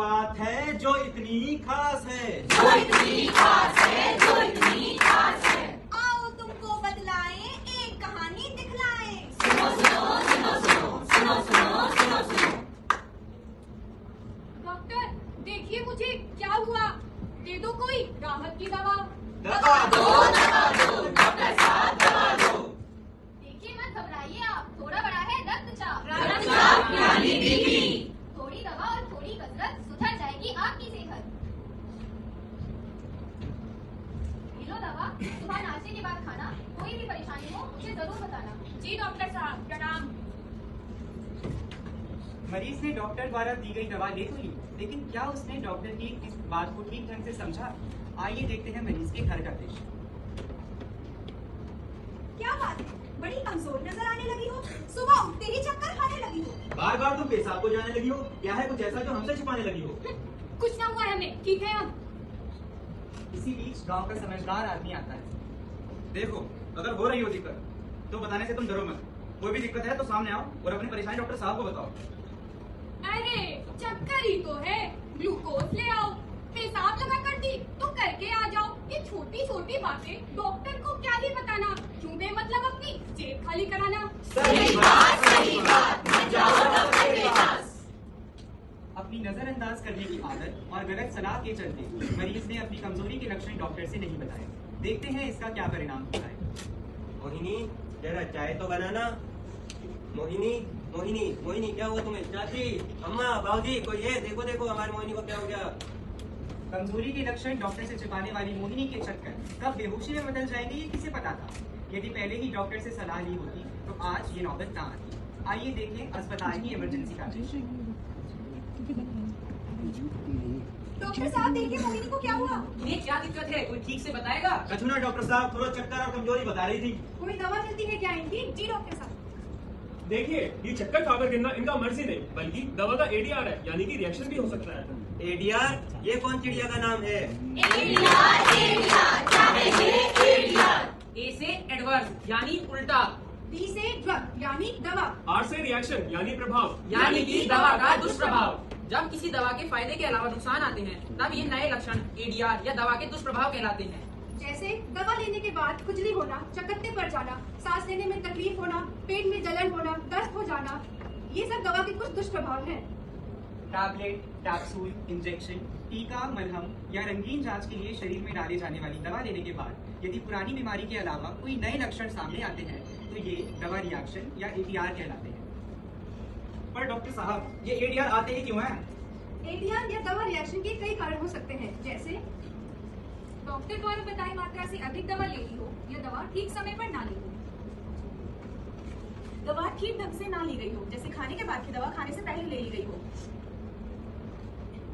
बात है जो इतनी खास है, जो इतनी खास है, जो इतनी खास है। आओ तुमको बतलाएं, एक कहानी दिखलाएं। सुनो सुनो सुनो सुनो सुनो सुनो सुनो सुनो। डॉक्टर देखिए मुझे क्या हुआ, दे दो कोई राहत की दवा। दबा दो, डॉक्टर साहब दबा दो। देखिए मत घबराइए आप, थोड़ा बड़ा है रक्तचाप। रक्तचाप यानी बीपी। थोड़ी दवा और थोड़ी कसरत सुधर जाएगी आपकी सेहत। लो दवा, सुबह नाश्ते के बाद खाना। कोई भी परेशानी हो मुझे जरूर बताना। जी डॉक्टर साहब प्रणाम। मरीज ने डॉक्टर द्वारा दी गई दवा ले तो ली, लेकिन क्या उसने डॉक्टर की इस बात को ठीक ढंग से समझा? आइए देखते हैं मरीज के घर का दृश्य। क्या बात है, बड़ी कमजोर नजर आने लगी हो, सुबह उठते ही चक्कर खाने लगी हो। बार बार तुम पेशाब को जाने लगी हो, क्या है कुछ ऐसा जो हमसे छिपाने लगी हो? कुछ ना हुआ है हमें, ठीक है हम। इसी बीच गांव का समझदार आदमी आता है। देखो, अगर हो रही हो दिक्कत तो बताने से तुम डरो मत। कोई भी दिक्कत है तो सामने आओ और अपनी परेशानी डॉक्टर साहब को बताओ। अरे चक्कर ही तो है, ग्लूकोज ले आओ। पेशाब लगा कर दी तो करके आ जाओ। ये छोटी छोटी बातें डॉक्टर को क्या ही बताना, क्यों बेमतलब अपनी जेब खाली कराना। सही बात, सही बात। मत जाओ डॉक्टर के पास। अपनी नजरअंदाज करने की आदत और गलत सलाह के चलते मरीज ने अपनी कमजोरी के लक्षण डॉक्टर से नहीं बताए। देखते हैं इसका क्या परिणाम होता है। मोहिनी, जरा चाय तो बनाना। मोहिनी मोहिनी मोहिनी, क्या हुआ तुम्हें? चाची, अम्मा, बाबूजी, कोई है? देखो देखो हमारी मोहिनी को क्या हो गया। कमजोरी के लक्षण डॉक्टर से छिपाने वाली मोहिनी के चक्कर कब बेहोशी में बदल जाएंगे ये किसे पता था। यदि पहले ही डॉक्टर से सलाह ली होती तो आज ये नौबत ना आती। आइए देखें अस्पताल की इमरजेंसी का दृश्य। डॉक्टर साहब देखिए मोहिनी को क्या हुआ। इन्हें क्या दिक्कत है, कोई ठीक से बताएगा? कछु ना डॉक्टर साहब, थोड़ा चक्कर और कमजोरी बता रही थी। कोई दवा मिलती है क्या इनकी? जी डॉक्टर साहब। देखिए, ये चक्कर खाकर गिरना इनका मर्जी नहीं, बल्कि दवा का एडीआर है, यानी कि रिएक्शन भी हो सकता है। एडीआर? ये कौन चिड़िया का नाम है? एडीआर, एडीआर, क्या है ये एडीआर? ए से एडवर्स यानी उल्टा, डी से ड्रग यानी दवा, आर से रिएक्शन यानी प्रभाव, यानी कि दवा का दुष्प्रभाव। जब किसी दवा के फायदे के अलावा नुकसान आते हैं तब ये नए लक्षण एडीआर या दवा के दुष्प्रभाव कहलाते हैं। जैसे दवा लेने के बाद खुजली होना, चकत्ते पड़ जाना, सांस लेने में तकलीफ होना, पेट में जलन होना, दस्त हो जाना, ये सब दवा के कुछ दुष्प्रभाव हैं। टैबलेट, कैप्सूल, इंजेक्शन, टीका, मलहम या रंगीन जांच के लिए शरीर में डाले जाने वाली दवा लेने के बाद यदि पुरानी बीमारी के अलावा कोई नए लक्षण सामने आते हैं तो ये दवा रिएक्शन या एडीआर कहलाते हैं। पर डॉक्टर साहब, ये एडीआर आते ही क्यों हैं? एडीआर या दवा रिएक्शन के कई कारण हो सकते हैं, जैसे डॉक्टर द्वारा बताई मात्रा से अधिक दवा ले ली हो या दवा ठीक समय पर ना ली हो। दवा ठीक ढंग से ना ली गई हो, जैसे खाने के बाद की दवा खाने से पहले ले ली गई हो।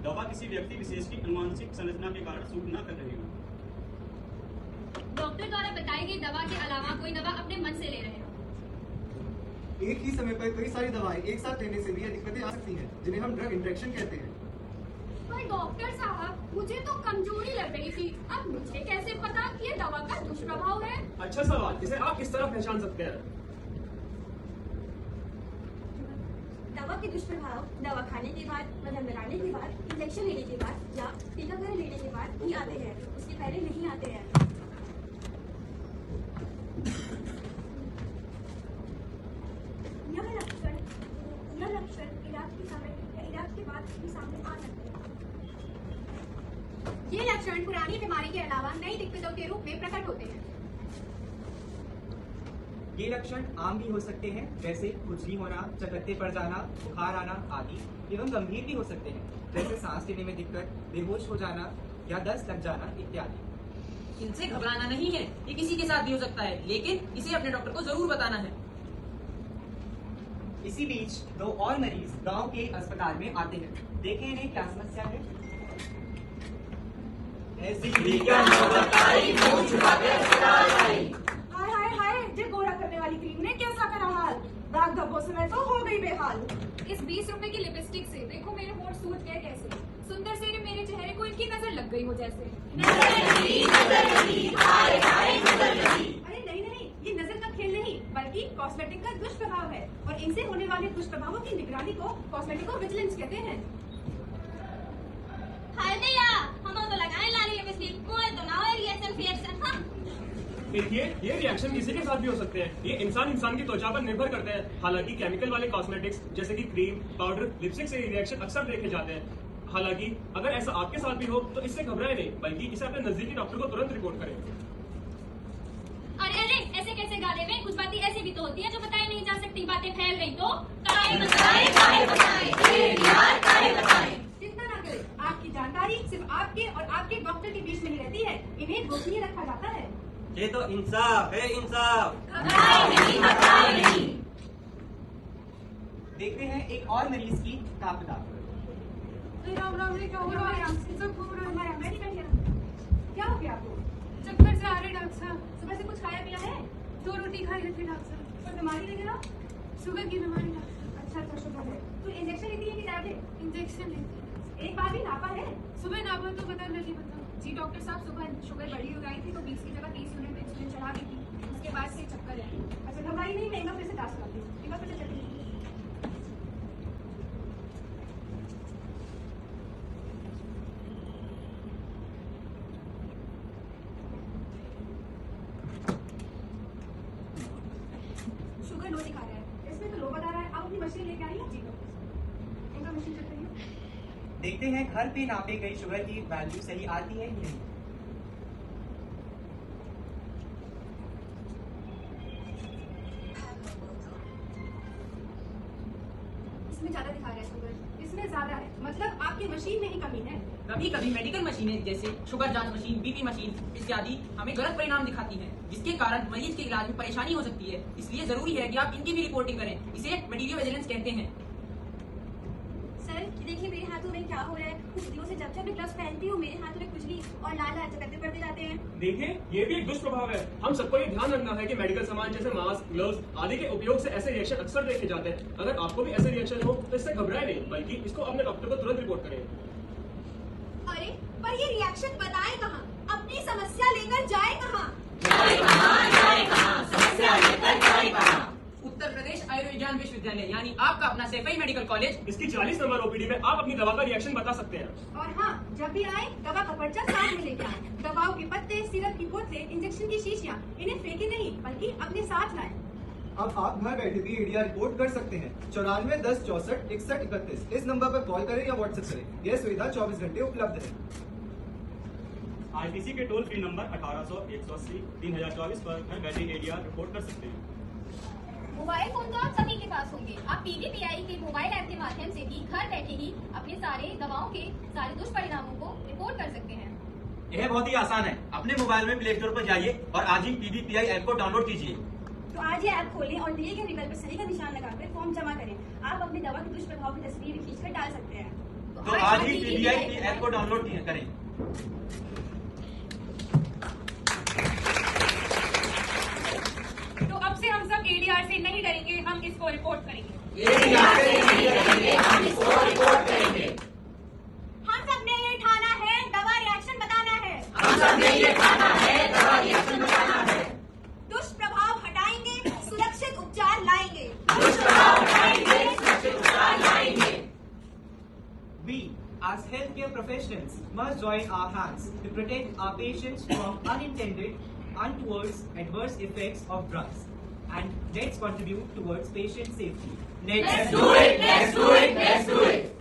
दवा किसी व्यक्ति विशेष की अनुवांशिक संरचना के कारण सूट न कर रही हो। डॉक्टर द्वारा बताई गई दवा के अलावा कोई दवा अपने मन से ले रहे हो। एक ही समय पर कई सारी दवाएं एक साथ लेने से भी ये दिक्कतें आ सकती हैं, जिन्हें हम ड्रग इंटरेक्शन कहते हैं। पर डॉक्टर साहब, मुझे तो कमजोरी लग रही थी, अब मुझे कैसे पता कि ये दवा का दुष्प्रभाव है? अच्छा सवाल, इसे आप किस तरह पहचान सकते हैं? दवा के दुष्प्रभाव दवा खाने के बाद, मलहम लगाने के बाद, इंजेक्शन लेने के बाद या टीकाकरण लेने के बाद ही आते हैं, उसके पहले नहीं आते हैं। यह लक्षण इलाज के समय या इलाज के बाद भी सामने आ सकते हैं। ये लक्षण पुरानी बीमारी के अलावा नई दिक्कतों के रूप में प्रकट होते हैं। ये लक्षण आम भी हो सकते हैं, जैसे खुजली होना, चकत्ते पड़ जाना, बुखार आना आदि, एवं गंभीर भी हो सकते हैं, जैसे सांस लेने में दिक्कत, बेहोश हो जाना या दस्त लग जाना इत्यादि। इनसे घबराना नहीं है, ये किसी के साथ भी हो सकता है, लेकिन इसे अपने डॉक्टर को जरूर बताना है। इसी बीच दो और मरीज गांव के अस्पताल में आते हैं। देखें इन्हें क्या समस्या है। ऐसी भी क्या नौबत आई, मुंह छुपा के अस्पताल आई। हाय हाय हाय, जे गोरा करने वाली क्रीम ने कैसा करा हाल, दाग धब्बों से मैं तो हो गई बेहाल। इस 20 रुपए की लिपस्टिक से देखो मेरे होंठ सूज गए कैसे, सुंदर से मेरे चेहरे को इनकी नजर लग गई हो जैसे। अरे नहीं नहीं, ये नजर का खेल नहीं बल्कि कॉस्मेटिक का दुष्प्रभाव है, और इनसे होने वाले दुष्प्रभावों की निगरानी को कॉस्मेटिको विजिलेंस कहते हैं। देखिए, ये रिएक्शन किसी के साथ भी हो सकते हैं। ये इंसान की त्वचा पर निर्भर करते हैं। हालांकि केमिकल वाले कॉस्मेटिक्स जैसे कि क्रीम, पाउडर, लिपस्टिक से ये रिएक्शन अक्सर देखे जाते हैं। हालांकि अगर ऐसा आपके साथ भी हो तो इससे घबराएं नहीं, बल्कि इसे अपने नजदीकी डॉक्टर को तुरंत रिपोर्ट करें। अरे अरे, ऐसे कैसे गा देवे? कुछ बातें ऐसी भी तो होती है जो बताई नहीं जा सकती। बातें फैल गई तो काहे बताएं ADR काहे बताएं। चिंता ना करें, आपकी जानकारी सिर्फ आपके और आपके डॉक्टर के बीच में ही रहती है। इन्हें गोपनीय रखा जाता है। ये तो इंसाफ है, इंसाफ। घबराएं नहीं। देखते हैं एक और मरीज की ताकत। राम क्या हो रहा है? सब घूम रहा है। बैठिए। क्या हो गया आपको? चक्कर से आ रहे डॉक्टर साहब। सुबह से कुछ खाया पिया है? 2 रोटी खाई थी डॉक्टर साहब। कोई बीमारी वगैरह? शुगर की बीमारी डॉक्टर अच्छा शुगर है। तो इंजेक्शन लेती है कि टैबलेट? साहब। इंजेक्शन लेते हैं। एक बार भी नापा है? सुबह नापा तो पता लगी बताओ। जी डॉक्टर साहब, सुबह शुगर बढ़ी हो गई थी तो 20 की जगह 30 यूनिट पे इंसुलिन चढ़ा दी थी। उसके बाद से चक्कर है। अच्छा घबराई नहीं, मैं एक बार फिर से जांच कराती हूँ। एक बार फिर से चलिए। शुगर लो दिखा रहा है। इसमें तो लो बता रहा है। आप अपनी मशीन लेके आइए। जी डॉक्टर, एक बार मशीन चेक करिए। देखते हैं घर पे नापे गई शुगर की वैल्यू सही आती है कि नहीं। इसमें ज्यादा दिखा रहा है शुगर। इसमें ज्यादा है, मतलब आपकी मशीन में ही कमी है। कभी कभी मेडिकल मशीनें जैसे शुगर जांच मशीन, बीपी मशीन इत्यादि हमें गलत परिणाम दिखाती हैं, जिसके कारण मरीज के इलाज में परेशानी हो सकती है। इसलिए जरूरी है कि आप इनकी भी रिपोर्टिंग करें। इसे मेडिकल विजिलेंस कहते हैं। सर देखिए मेरे हाथों में क्या हो रहा है। कुछ दिनों से जब मैं ग्लव्स पहनती हूँ मेरे हाथों में खुजली और लाल लाल चकत्ते पड़ते जाते हैं। देखिए, ये भी एक दुष्प्रभाव है। हम सबको ये ध्यान रखना है कि मेडिकल सामान जैसे मास्क, ग्लव्स आदि के उपयोग से ऐसे रिएक्शन अक्सर देखे जाते हैं। अगर आपको भी ऐसे रिएक्शन हो तो इससे घबराएं नहीं, बल्कि इसको अपने डॉक्टर को तुरंत रिपोर्ट करें। अरे पर ये रिएक्शन बताए कहाँ? अपनी समस्या लेकर जाए कहाँ? समस्या लेकर जाए कहाँ? उत्तर प्रदेश आयुर्विज्ञान विश्वविद्यालय यानी आपका अपना सैफई मेडिकल कॉलेज। इसकी 40 नंबर ओपीडी में आप अपनी दवा का रिएक्शन बता सकते हैं। और हाँ, जब भी आए दवा का पर्चा साथ में लेके आए। दवाओं के पत्ते, सिरप की बोतलें, इंजेक्शन की शीशियाँ इन्हें फेंके नहीं, बल्कि अपने साथ लाएं। अब आप घर बैठे भी ADR रिपोर्ट कर सकते हैं। 94 10 64 61 31 इस नंबर पर कॉल करें या व्हाट्सएप करें। यह सुविधा 24 घंटे उपलब्ध है। आईपीसी के टोल फ्री नंबर 1800 180 3024 पर घर बैठे ADR रिपोर्ट कर सकते हैं। मोबाइल फोन तो आप सभी के पास होंगे। आप PVPI के मोबाइल ऐप के माध्यम से भी घर बैठे ही अपने सारे दवाओं के सारे दुष्परिणामों को रिपोर्ट कर सकते हैं। यह बहुत ही आसान है। अपने मोबाइल में प्ले स्टोर पर जाइए और आज ही PVPI ऐप को डाउनलोड कीजिए। तो आज ये ऐप खोलें और दिए गए विकल्प पर सही का निशान लगाकर फॉर्म जमा करें। आप अपनी दवा के दुष्प्रभाव की तस्वीर खींचकर डाल सकते हैं। तो आज ही PVPI की ऐप को डाउनलोड करें। तो अब से हम सब ADR से नहीं डरेंगे, हम इसको रिपोर्ट करेंगे। हम सब ने ये ठाना है, दवा रिएक्शन बताना है। दुष्प्रभाव हटाएंगे, सुरक्षित उपचार लाएंगे। We, as healthcare professionals, must join our hands to protect our patients from unintended, untoward adverse effects of drugs, and let's contribute towards patient safety. Let's do it.